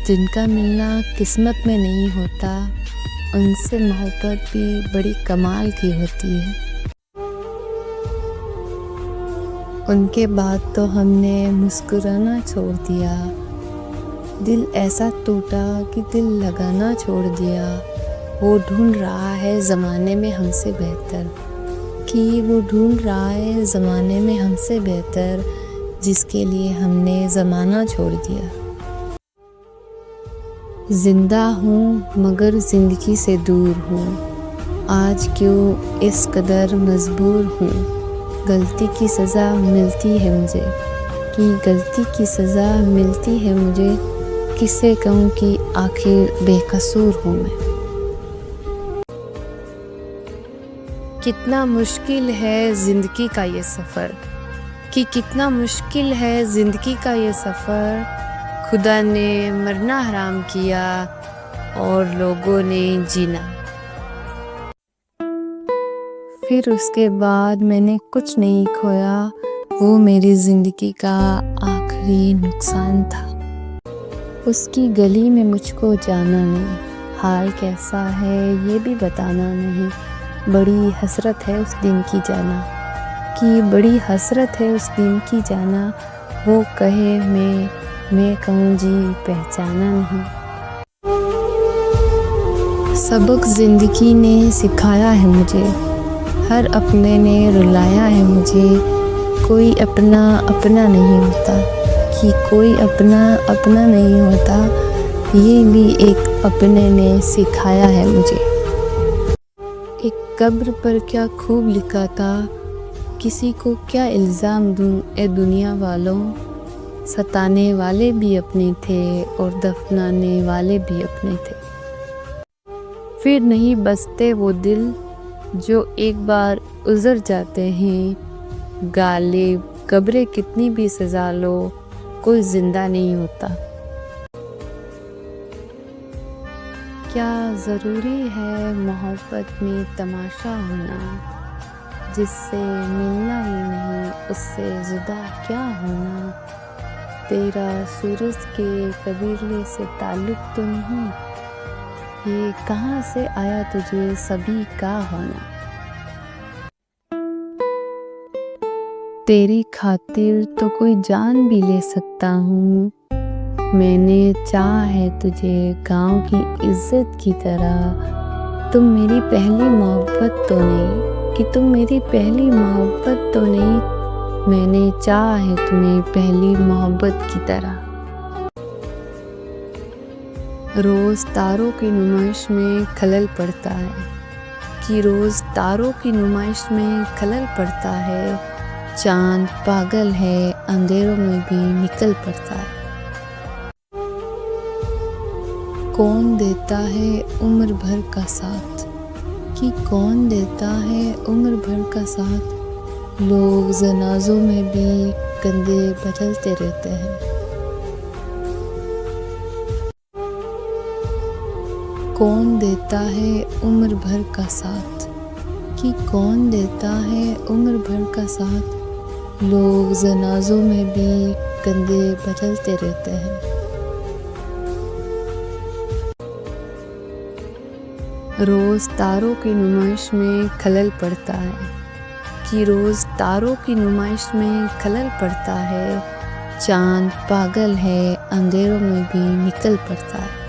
Speaker 6: जिनका मिलना किस्मत में नहीं होता, उनसे मोहब्बत भी बड़ी कमाल की होती है। उनके बाद तो हमने मुस्कुराना छोड़ दिया, दिल ऐसा टूटा कि दिल लगाना छोड़ दिया। वो ढूंढ रहा है ज़माने में हमसे बेहतर, कि वो ढूंढ रहा है ज़माने में हमसे बेहतर, जिसके लिए हमने ज़माना छोड़ दिया। जिंदा हूँ मगर ज़िंदगी से दूर हूँ, आज क्यों इस कदर मजबूर हूँ। गलती की सज़ा मिलती है मुझे, कि गलती की सज़ा मिलती है मुझे, किससे कहूँ कि आखिर बेकसूर हूँ मैं। कितना मुश्किल है ज़िंदगी का ये सफ़र, कि कितना मुश्किल है ज़िंदगी का ये सफ़र। खुदा ने मरना हराम किया और लोगों ने जीना। फिर उसके बाद मैंने कुछ नहीं खोया, वो मेरी ज़िंदगी का आखिरी नुकसान था। उसकी गली में मुझको जाना नहीं, हाल कैसा है ये भी बताना नहीं। बड़ी हसरत है उस दिन की जाना, कि बड़ी हसरत है उस दिन की जाना। वो कहे मैं कहूँ जी पहचाना नहीं। सबक ज़िंदगी ने सिखाया है मुझे, हर अपने ने रुलाया है मुझे। कोई अपना अपना नहीं होता, कि कोई अपना अपना नहीं होता, ये भी एक अपने ने सिखाया है मुझे। एक कब्र पर क्या खूब लिखा था, किसी को क्या इल्ज़ाम दूँ ए दुनिया वालों। सताने वाले भी अपने थे और दफनाने वाले भी अपने थे। फिर नहीं बसते वो दिल जो एक बार उजर जाते हैं। गालिब कब्रें कितनी भी सजा लो, कोई जिंदा नहीं होता। क्या ज़रूरी है मोहब्बत में तमाशा होना, जिससे मिलना ही नहीं उससे जुदा क्या होना। तेरा सूरज के कबीले से ताल्लुक़ तो नहीं, ये कहाँ से आया तुझे सभी का होना। तेरी खातिर तो कोई जान भी ले सकता हूँ, मैंने चाहा है तुझे गाँव की इज्जत की तरह। तुम मेरी पहली मोहब्बत तो नहीं, कि तुम मेरी पहली मोहब्बत तो नहीं, मैंने चाहा है तुम्हें पहली मोहब्बत की तरह। रोज़ तारों की नुमाइश में खलल पड़ता है, कि रोज़ तारों की नुमाइश में खलल पड़ता है। चाँद पागल है अंधेरों में भी निकल पड़ता है। कौन देता है उम्र भर का साथ, कि कौन देता है उम्र भर का साथ। लोग जनाजों में भी कंधे बदलते रहते हैं। कौन देता है उम्र भर का साथ, कि कौन देता है उम्र भर का साथ। लोग जनाजों में भी कंधे बदलते रहते हैं। रोज़ तारों की नुमाइश में खलल पड़ता है, कि रोज़ तारों की नुमाइश में खलल पड़ता है। चाँद पागल है अंधेरों में भी निकल पड़ता है।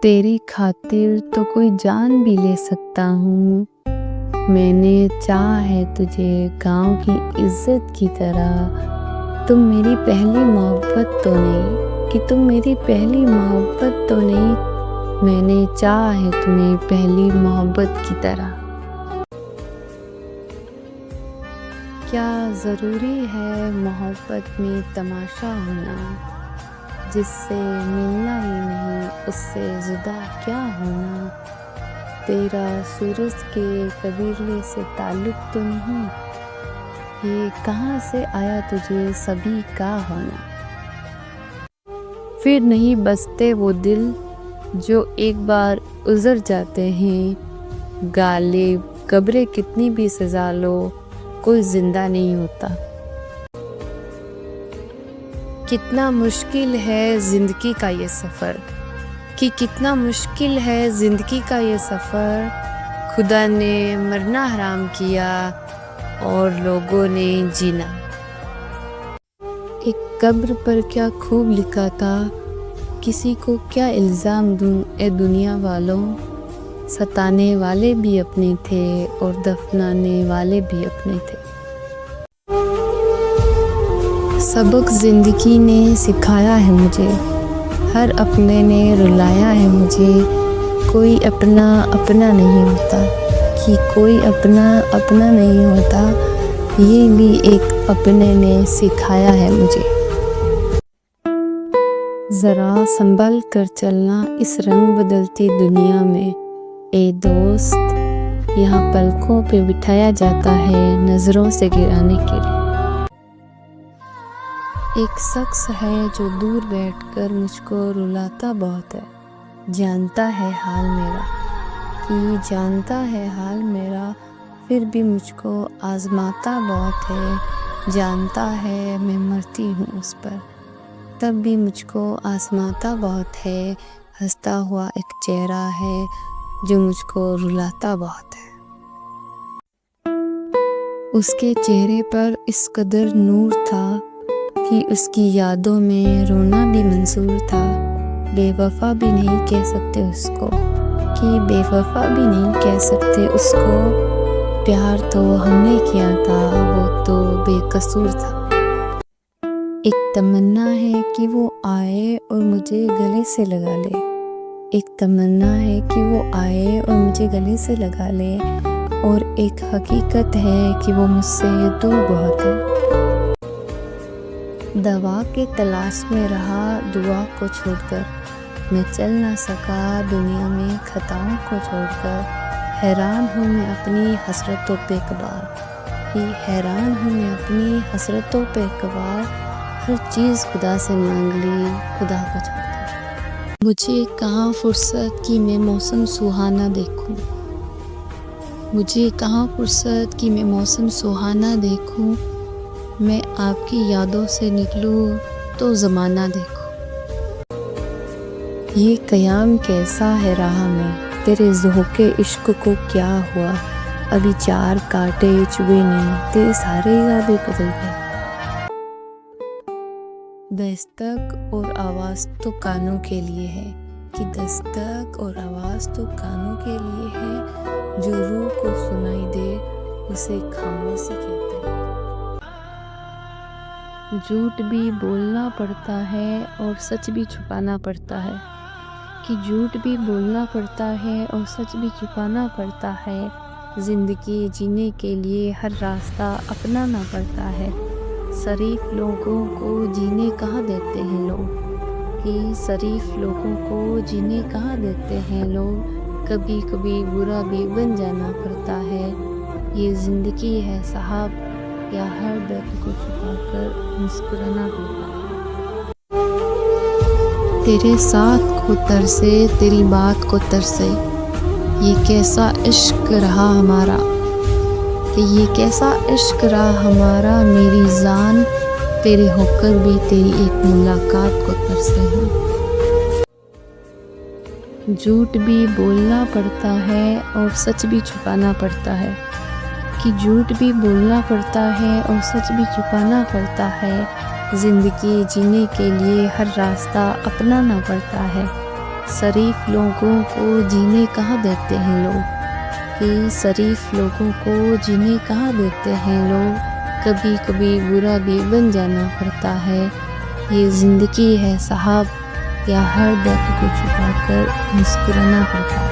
Speaker 6: तेरी खातिर तो कोई जान भी ले सकता हूँ, मैंने चाहा है तुझे गाँव की इज्जत की तरह। तुम मेरी पहली मोहब्बत तो नहीं, कि तुम मेरी पहली मोहब्बत तो नहीं, मैंने चाहा है तुम्हें पहली मोहब्बत की तरह। क्या ज़रूरी है मोहब्बत में तमाशा होना, जिससे मिलना ही नहीं उससे जुदा क्या होना। तेरा सूरज के कबीले से ताल्लुक़ तो नहीं, ये कहाँ से आया तुझे सभी का होना। फिर नहीं बसते वो दिल जो एक बार उजर जाते हैं। गालिब कब्रें कितनी भी सजा लो, कोई जिंदा नहीं होता। कितना मुश्किल है ज़िंदगी का ये सफ़र, कि कितना मुश्किल है ज़िंदगी का ये सफ़र। खुदा ने मरना हराम किया और लोगों ने जीना। एक कब्र पर क्या खूब लिखा था, किसी को क्या इल्ज़ाम दूँ ए दुनिया वालों। सताने वाले भी अपने थे और दफनाने वाले भी अपने थे। सबक ज़िंदगी ने सिखाया है मुझे, हर अपने ने रुलाया है मुझे। कोई अपना अपना नहीं होता, कि कोई अपना अपना नहीं होता, ये भी एक अपने ने सिखाया है मुझे। ज़रा संभल कर चलना इस रंग बदलती दुनिया में, ए दोस्त यहाँ पलकों पे बिठाया जाता है नज़रों से गिराने के लिए। एक शख्स है जो दूर बैठकर मुझको रुलाता बहुत है, जानता है हाल मेरा, कि जानता है हाल मेरा, फिर भी मुझको आज़माता बहुत है। जानता है मैं मरती हूँ उस पर, तब भी मुझको आज़माता बहुत है। हंसता हुआ एक चेहरा है जो मुझको रुलाता बहुत है। उसके चेहरे पर इस कदर नूर था कि उसकी यादों में रोना भी मंजूर था। बेवफा भी नहीं कह सकते उसको, कि बेवफा भी नहीं कह सकते उसको। प्यार तो हमने किया था, वो तो बेकसूर था। एक तमन्ना है कि वो आए और मुझे गले से लगा ले। एक तमन्ना है कि वो आए और मुझे गले से लगा ले। और एक हकीकत है कि वो मुझसे दूर बहुत है। दवा के तलाश में रहा दुआ को छोड़कर, मैं चल ना सका दुनिया में खताओं को छोड़कर। हैरान हूँ मैं अपनी हसरतों पे कबार, ये हैरान हूँ मैं अपनी हसरतों पे कबार। हर चीज़ खुदा से मांग ली, खुदा को छोड़कर। मुझे कहाँ फुर्सत कि मैं मौसम सुहाना देखूं, मुझे कहाँ फुर्सत कि मैं मौसम सुहाना देखूं। मैं आपकी यादों से निकलूं तो ज़माना देखूं। ये क़याम कैसा है राह में, तेरे ज़ोक़े इश्क को क्या हुआ। अभी 4 कांटे चुभे नहीं, तेरे सारे इरादे बदल गए। दस्तक और आवाज़ तो कानों के लिए है, कि दस्तक और आवाज़ तो कानों के लिए है। जो रूह को सुनाई दे उसे खामोशी कहते हैं। झूठ भी बोलना पड़ता है और सच भी छुपाना पड़ता है, कि झूठ भी बोलना पड़ता है और सच भी छुपाना पड़ता है। ज़िंदगी जीने के लिए हर रास्ता अपनाना पड़ता है। शरीफ लोगों को जीने कहाँ देते हैं लोग, कि शरीफ लोगों को जीने कहाँ देते हैं लोग। कभी कभी बुरा भी बन जाना पड़ता है। ये ज़िंदगी है साहब, या हर दर्द को छुपाकर मुस्कुराना पड़ता है। तेरे साथ को तरसे, तेरी बात को तरसे, ये कैसा इश्क रहा हमारा, कि ये कैसा इश्क रहा हमारा। मेरी जान तेरे होकर भी तेरी एक मुलाकात को तरसे हूँ। झूठ भी बोलना पड़ता है और सच भी छुपाना पड़ता है, कि झूठ भी बोलना पड़ता है और सच भी छुपाना पड़ता है। ज़िंदगी जीने के लिए हर रास्ता अपनाना पड़ता है। शरीफ लोगों को जीने कहाँ देते हैं लोग, कि शरीफ लोगों को जीने कहाँ देते हैं लोग। कभी कभी बुरा भी बन जाना पड़ता है। ये ज़िंदगी है साहब, या हर दर्द को छुपाकर मुस्कुराना पड़ता है।